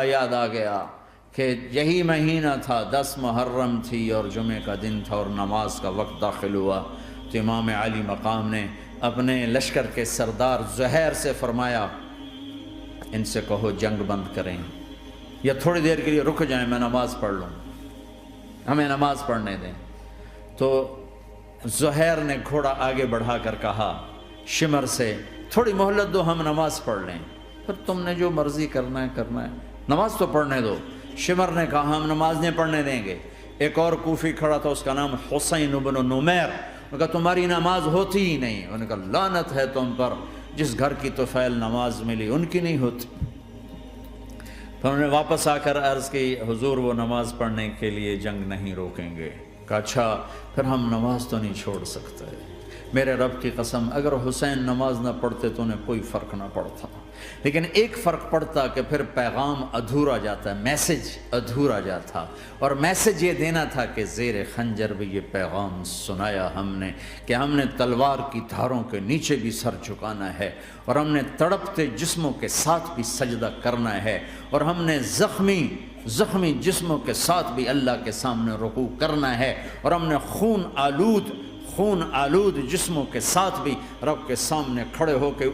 یاد آ گیا کہ یہی مہینہ تھا، 10 محرم تھی اور جمعے کا دن تھا اور نماز کا وقت داخل ہوا تو امام علی مقام نے اپنے لشکر کے سردار زہیر سے فرمایا ان سے کہو جنگ بند کریں یا تھوڑی دیر کے لیے رک جائیں، میں نماز پڑھ لوں، ہمیں نماز پڑھنے دیں۔ تو زہیر نے گھوڑا آگے بڑھا کر کہا شمر سے تھوڑی مہلت دو، ہم نماز پڑھ لیں، پھر تم نے جو مرضی کرنا ہے، نماز تو پڑھنے دو۔ شمر نے کہا ہم نماز نہیں پڑھنے دیں گے۔ ایک اور کوفی کھڑا تھا، اس کا نام حسین بن نمیر، انہوں نے کہا تمہاری نماز ہوتی ہی نہیں۔ انہوں نے کہا لعنت ہے تم پر، جس گھر کی طفیل نماز ملی ان کی نہیں ہوتی۔ پھر انہوں نے واپس آ کر عرض کی حضور وہ نماز پڑھنے کے لیے جنگ نہیں روکیں گے۔ کہا اچھا پھر ہم نماز تو نہیں چھوڑ سکتے۔ میرے رب کی قسم اگر حسین نماز نہ پڑھتے تو انہیں کوئی فرق نہ پڑتا، لیکن ایک فرق پڑتا کہ پھر پیغام ادھورا جاتا، میسج ادھورا جاتا، اور میسج یہ دینا تھا کہ زیر خنجر بھی یہ پیغام سنایا ہم نے کہ ہم نے تلوار کی دھاروں کے نیچے بھی سر جھکانا ہے، اور ہم نے تڑپتے جسموں کے ساتھ بھی سجدہ کرنا ہے، اور ہم نے زخمی جسموں کے ساتھ بھی اللہ کے سامنے رکوع کرنا ہے، اور ہم نے خون آلود جسموں کے ساتھ بھی رب کے سامنے کھڑے ہو کے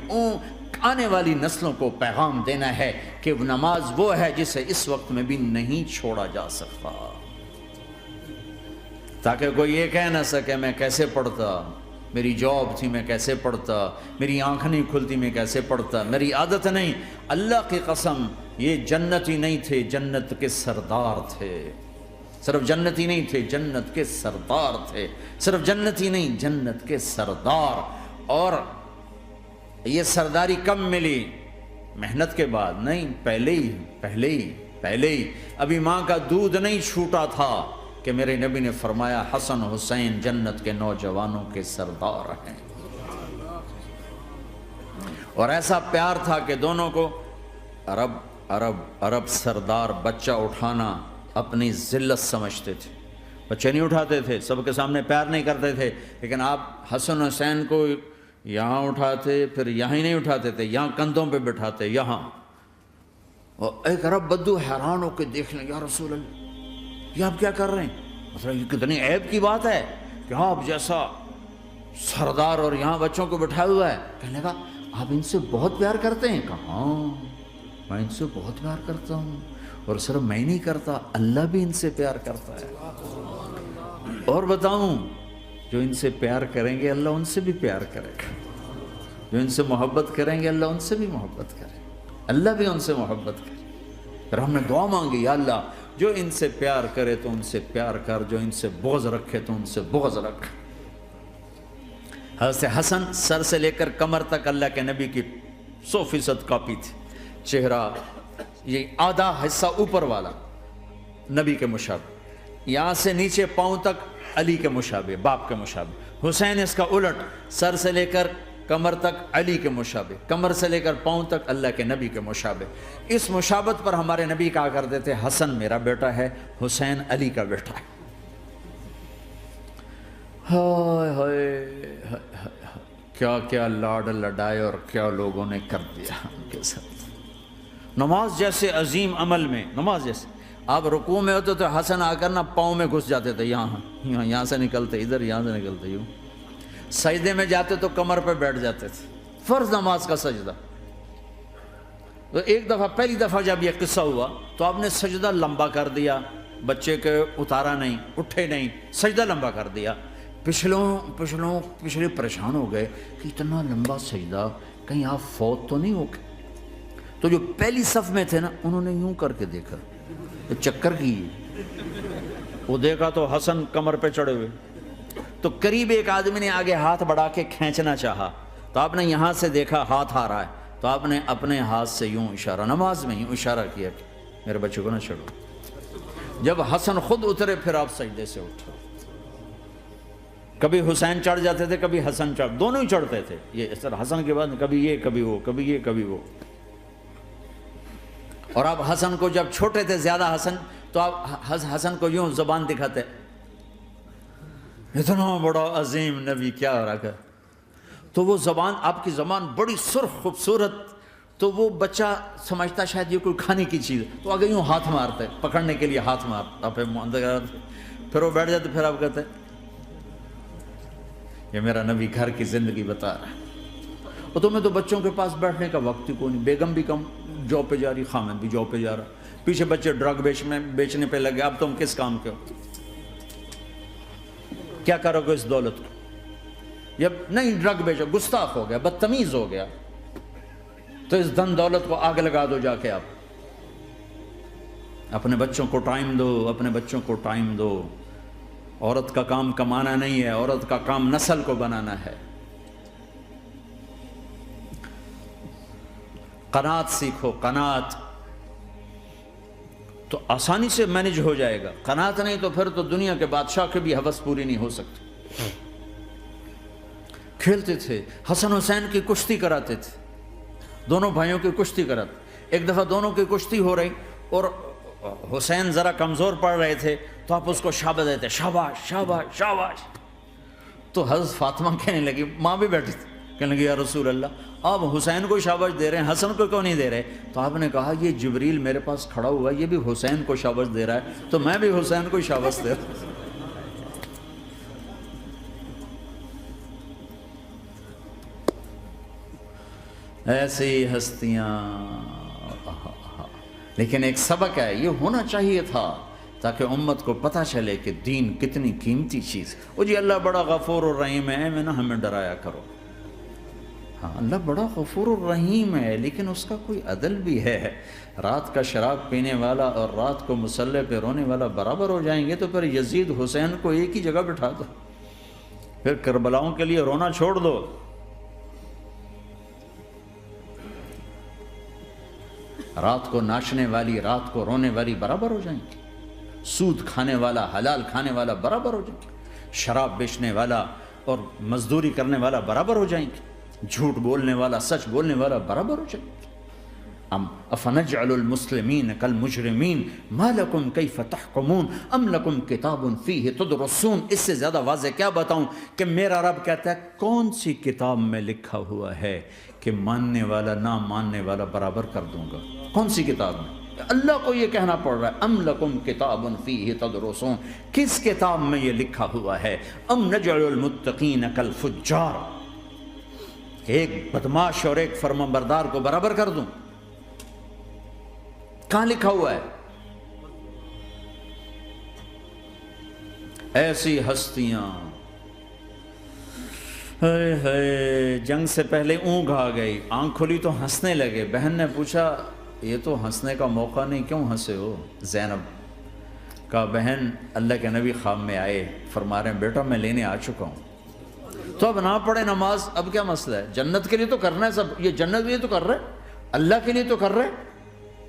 آنے والی نسلوں کو پیغام دینا ہے کہ نماز وہ ہے جسے اس وقت میں بھی نہیں چھوڑا جا سکتا، تاکہ کوئی یہ کہہ نہ سکے میں کیسے پڑھتا، میری جاب تھی میں کیسے پڑھتا، میری آنکھ نہیں کھلتی میں کیسے پڑھتا، میری عادت نہیں۔ اللہ کی قسم یہ جنتی نہیں تھے، جنت کے سردار تھے، صرف جنتی نہیں تھے، جنت کے سردار تھے، صرف جنتی نہیں جنت کے سردار۔ اور یہ سرداری کب ملی؟ محنت کے بعد نہیں، پہلے ہی ابھی ماں کا دودھ نہیں چھوٹا تھا کہ میرے نبی نے فرمایا حسن حسین جنت کے نوجوانوں کے سردار ہیں، اور ایسا پیار تھا کہ دونوں کو عرب سردار بچہ اٹھانا اپنی ذلت سمجھتے تھے، بچے نہیں اٹھاتے تھے، سب کے سامنے پیار نہیں کرتے تھے، لیکن آپ حسن حسین کو یہاں اٹھاتے پھر یہاں ہی نہیں اٹھاتے تھے، یہاں کندھوں پہ بٹھاتے، یہاں۔ اور ایک عرب بدو حیران ہو کے دیکھ لیں یا رسول اللہ یہ آپ کیا کر رہے ہیں، مطلب یہ کتنی عیب کی بات ہے کہ آپ جیسا سردار اور یہاں بچوں کو بٹھایا ہوا ہے۔ کہنے لگا آپ ان سے بہت پیار کرتے ہیں؟ کہا ہاں میں ان سے بہت پیار کرتا ہوں، اور صرف میں نہیں کرتا اللہ بھی ان سے پیار کرتا ہے، اور بتاؤں جو ان سے پیار کریں گے اللہ ان سے بھی پیار کرے گا، جو ان سے محبت کریں گے اللہ ان سے بھی محبت کرے، اللہ بھی ان سے محبت کرے۔ پھر ہم نے دعا مانگی یا اللہ جو ان سے پیار کرے تو ان سے پیار کر، جو ان سے بغض رکھے تو ان سے بغض رکھ۔ حضرت حسن سر سے لے کر کمر تک اللہ کے نبی کی 100% کاپی تھی، چہرہ یہ آدھا حصہ اوپر والا نبی کے مشابہ، یہاں سے نیچے پاؤں تک علی کے مشابہ، باپ کے مشابہ۔ حسین اس کا الٹ، سر سے لے کر کمر تک علی کے مشابہ، کمر سے لے کر پاؤں تک اللہ کے نبی کے مشابہ۔ اس مشابہت پر ہمارے نبی کہا کرتے تھے حسن میرا بیٹا ہے، حسین علی کا بیٹا ہے۔ ہائے ہائے کیا کیا لاڈ لڈائے اور کیا لوگوں نے کر دیا ان کے ساتھ۔ نماز جیسے عظیم عمل میں، نماز جیسے آپ رکوع میں ہوتے تو حسن آ کر نہ پاؤں میں گھس جاتے تھے، یہاں سے نکلتے ادھر، یہاں سے نکلتے یوں، سجدے میں جاتے تو کمر پہ بیٹھ جاتے تھے، فرض نماز کا سجدہ۔ تو ایک دفعہ پہلی دفعہ جب یہ قصہ ہوا تو آپ نے سجدہ لمبا کر دیا، بچے کے اتارا نہیں، اٹھے نہیں، سجدہ لمبا کر دیا۔ پچھلے پریشان ہو گئے کہ اتنا لمبا سجدہ کہیں آپ فوت تو نہیں ہو گئے۔ تو جو پہلی صف میں تھے نا انہوں نے یوں کر کے دیکھا، چکر کی وہ دیکھا تو حسن کمر پہ چڑھے ہوئے، تو قریب ایک آدمی نے آگے ہاتھ بڑھا کے کھینچنا چاہا، تو آپ نے یہاں سے دیکھا ہاتھ آ رہا ہے، تو آپ نے اپنے ہاتھ سے یوں اشارہ، نماز میں یوں اشارہ کیا کہ میرے بچے کو نہ چڑھو۔ جب حسن خود اترے پھر آپ سجدے سے اٹھے، کبھی حسین چڑھ جاتے تھے کبھی حسن دونوں ہی چڑھتے تھے، یہ اس طرح حسن کے بعد کبھی یہ کبھی وہ، کبھی یہ کبھی وہ۔ اور آپ حسن کو جب چھوٹے تھے زیادہ حسن، تو آپ حسن کو یوں زبان دکھاتے، اتنا بڑا عظیم نبی کیا ہو رہا ہے، تو وہ زبان آپ کی زبان بڑی سرخ خوبصورت تو وہ بچہ سمجھتا شاید یہ کوئی کھانے کی چیز ہے، تو آگے یوں ہاتھ مارتا ہے، پکڑنے کے لیے ہاتھ مارتا، پھر وہ بیٹھ جاتے، پھر آپ کہتے ہیں یہ میرا نبی گھر کی زندگی بتا رہا ہے۔ اور تمہیں تو بچوں کے پاس بیٹھنے کا وقت ہی کوئی نہیں، بیگم بھی کم جاب پہ جا رہی، خامد بھی جاب پہ جا رہا، پیچھے بچے ڈرگ بیچنے پہ لگے، اب تم کس کام کے ہو؟ کیا کرو گے اس دولت کو؟ یا نہیں ڈرگ بیچو، گستاخ ہو گیا، بدتمیز ہو گیا، تو اس دن دولت کو آگ لگا دو جا کے۔ آپ اپنے بچوں کو ٹائم دو، اپنے بچوں کو ٹائم دو۔ عورت کا کام کمانا نہیں ہے، عورت کا کام نسل کو بنانا ہے۔ قناعت سیکھو، قناعت تو آسانی سے مینج ہو جائے گا، قناعت نہیں تو پھر تو دنیا کے بادشاہ کی بھی ہوس پوری نہیں ہو سکتی۔ کھیلتے تھے، حسن حسین کی کشتی کراتے تھے، دونوں بھائیوں کی کشتی کراتے۔ ایک دفعہ دونوں کی کشتی ہو رہی اور حسین ذرا کمزور پڑ رہے تھے، تو آپ اس کو شاباش دیتے، شاباش شاباش شاباش۔ تو حضرت فاطمہ کہنے لگی، ماں بھی بیٹھی تھی، کہنے لگی یا رسول اللہ آپ حسین کو شاباش دے رہے ہیں، حسن کو کیوں نہیں دے رہے؟ تو آپ نے کہا یہ جبریل میرے پاس کھڑا ہوا ہے، یہ بھی حسین کو شاباش دے رہا ہے، تو میں بھی حسین کو شاباش دے رہا ہوں۔ ایسی ہستیاں، لیکن ایک سبق ہے، یہ ہونا چاہیے تھا تاکہ امت کو پتہ چلے کہ دین کتنی قیمتی چیز۔ وہ جی اللہ بڑا غفور الرحیم ہے، میں نہ ہمیں ڈرایا کرو۔ ہاں اللہ بڑا غفور الرحیم ہے، لیکن اس کا کوئی عدل بھی ہے۔ رات کا شراب پینے والا اور رات کو مصلی پہ رونے والا برابر ہو جائیں گے، تو پھر یزید حسین کو ایک ہی جگہ بٹھا دو، پھر کربلاؤں کے لیے رونا چھوڑ دو۔ رات کو ناچنے والی، رات کو رونے والی برابر ہو جائیں گے، سود کھانے والا، حلال کھانے والا برابر ہو جائیں گے، شراب بیچنے والا اور مزدوری کرنے والا برابر ہو جائیں گے، جھوٹ بولنے والا، سچ بولنے والا برابر ہو جائیں گے۔ افنجعل المسلمین کالمجرمین ما لکم کیف تحکمون ام لکم کتاب فیہ تدرسون۔ اس سے زیادہ واضح کیا بتاؤں کہ میرا رب کہتا ہے کون سی کتاب میں لکھا ہوا ہے کہ ماننے والا نہ ماننے والا برابر کر دوں گا؟ کون سی کتاب میں؟ اللہ کو یہ کہنا پڑ رہا ہے ام لکم کتاب فیہ تدرسون، کس کتاب میں یہ لکھا ہوا ہے؟ ام نجعل المتقین کالفجار، ایک بدماش اور ایک فرمانبردار کو برابر کر دوں؟ کہاں لکھا ہوا ہے؟ ایسی ہستیاں، جنگ سے پہلے اونگ آ گئی، آنکھ کھلی تو ہنسنے لگے۔ بہن نے پوچھا یہ تو ہنسنے کا موقع نہیں، کیوں ہنسے ہو؟ زینب کہا بہن اللہ کے نبی خواب میں آئے، فرما رہے ہیں بیٹا میں لینے آ چکا ہوں، تو اب نہ پڑھے نماز، اب کیا مسئلہ ہے؟ جنت کے لیے تو کرنا ہے سب، یہ جنت کے لیے تو کر رہے، اللہ کے لیے تو کر رہے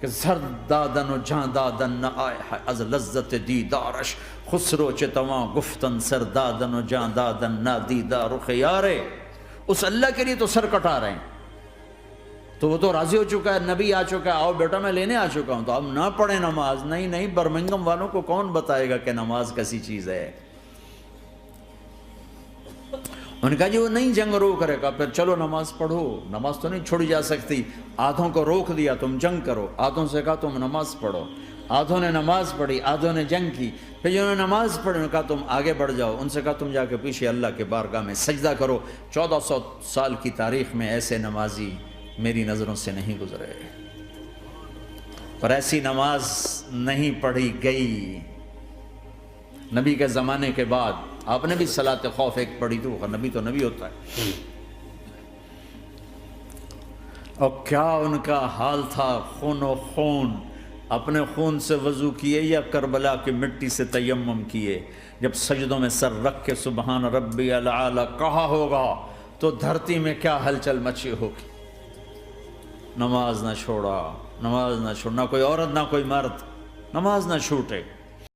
کہ سر دادن و جان دادن نہ آئے از لذت دیدارش، خسرو چتواں گفتن سر دادن و جان دادن نہ دیدہ رخ یارے۔ اس اللہ کے لیے تو سر کٹا رہے ہیں، تو وہ تو راضی ہو چکا ہے، نبی آ چکا ہے، آؤ بیٹا میں لینے آ چکا ہوں، تو اب نہ پڑھیں نماز؟ نہیں نہیں، برمنگم والوں کو کون بتائے گا کہ نماز کیسی چیز ہے؟ انہوں نے کہا جی وہ نہیں جنگ روک کرے گا، پھر چلو نماز پڑھو، نماز تو نہیں چھوڑی جا سکتی۔ آدھوں کو روک دیا تم جنگ کرو، آدھوں سے کہا تم نماز پڑھو، آدھوں نے نماز پڑھی، آدھوں نے جنگ کی۔ پھر جنہوں نے نماز پڑھی انہوں نے کہا تم آگے بڑھ جاؤ، ان سے کہا تم جا کے پیچھے اللہ کے بارگاہ میں سجدہ کرو۔ 1400 سال کی تاریخ میں ایسے نمازی میری نظروں سے نہیں گزرے، پر ایسی نماز نہیں پڑھی گئی نبی کے زمانے کے بعد۔ آپ نے بھی صلاۃ خوف ایک پڑھی تھی، وہ نبی تو نبی ہوتا ہے، اور کیا ان کا حال تھا، خون و خون، اپنے خون سے وضو کیے یا کربلا کی مٹی سے تیمم کیے؟ جب سجدوں میں سر رکھ کے سبحان ربی الاعلی کہا ہوگا تو دھرتی میں کیا ہلچل مچی ہوگی۔ نماز نہ چھوڑا، نماز نہ چھوڑنا، کوئی عورت نہ کوئی مرد، نماز نہ چھوٹے۔